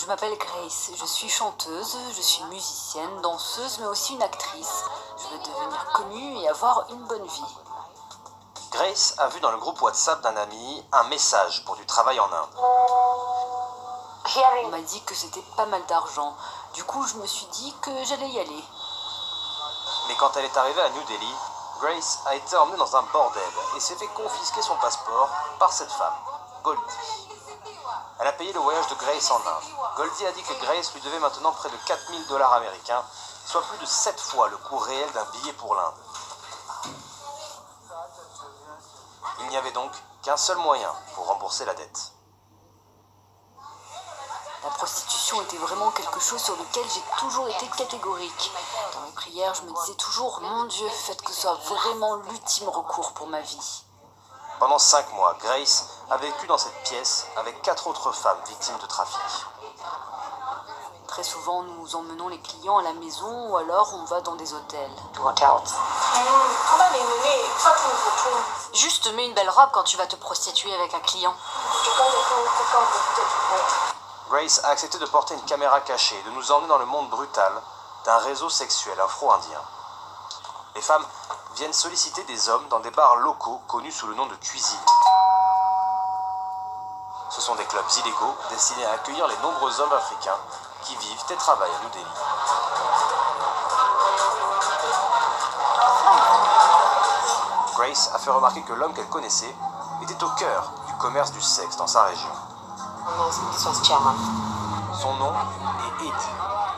Je m'appelle Grace, je suis chanteuse, je suis musicienne, danseuse, mais aussi une actrice. Je veux devenir connue et avoir une bonne vie. Grace a vu dans le groupe WhatsApp d'un ami un message pour du travail en Inde. On m'a dit que c'était pas mal d'argent. Du coup, je me suis dit que j'allais y aller. Mais quand elle est arrivée à New Delhi, Grace a été emmenée dans un bordel et s'est fait confisquer son passeport par cette femme, Goldie. Elle a payé le voyage de Grace en Inde. Goldie a dit que Grace lui devait maintenant près de 4000 dollars américains, soit plus de 7 fois le coût réel d'un billet pour l'Inde. Il n'y avait donc qu'un seul moyen pour rembourser la dette. La prostitution était vraiment quelque chose sur lequel j'ai toujours été catégorique. Dans mes prières, je me disais toujours, mon Dieu, faites que ce soit vraiment l'ultime recours pour ma vie. Pendant 5 mois, Grace a vécu dans cette pièce avec 4 autres femmes victimes de trafic. Très souvent, nous emmenons les clients à la maison ou alors on va dans des hôtels. Juste mets une belle robe quand tu vas te prostituer avec un client. Grace a accepté de porter une caméra cachée et de nous emmener dans le monde brutal d'un réseau sexuel afro-indien. Les femmes viennent solliciter des hommes dans des bars locaux connus sous le nom de cuisine. Ce sont des clubs illégaux destinés à accueillir les nombreux hommes africains qui vivent et travaillent à New Delhi. Grace a fait remarquer que l'homme qu'elle connaissait était au cœur du commerce du sexe dans sa région. Son nom est Eddie.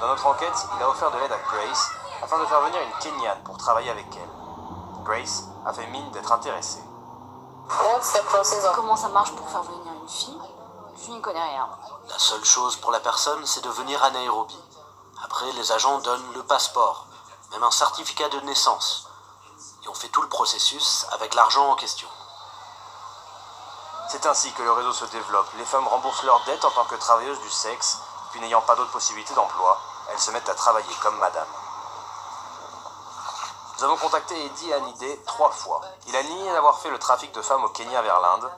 Dans notre enquête, il a offert de l'aide à Grace afin de faire venir une Kenyane pour travailler avec elle. Grace a fait mine d'être intéressée. Comment ça marche pour faire venir une fille? Je n'y connais rien. La seule chose pour la personne, c'est de venir à Nairobi. Après, les agents donnent le passeport, même un certificat de naissance. Et on fait tout le processus avec l'argent en question. C'est ainsi que le réseau se développe. Les femmes remboursent leurs dettes en tant que travailleuses du sexe, puis n'ayant pas d'autres possibilités d'emploi, elles se mettent à travailler comme madame. Nous avons contacté Eddie Hanidé 3 fois. Il a nié d'avoir fait le trafic de femmes au Kenya vers l'Inde.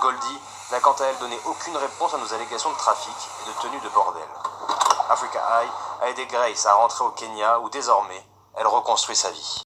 Goldie n'a quant à elle donné aucune réponse à nos allégations de trafic et de tenue de bordel. Africa Eye a aidé Grace à rentrer au Kenya où désormais elle reconstruit sa vie.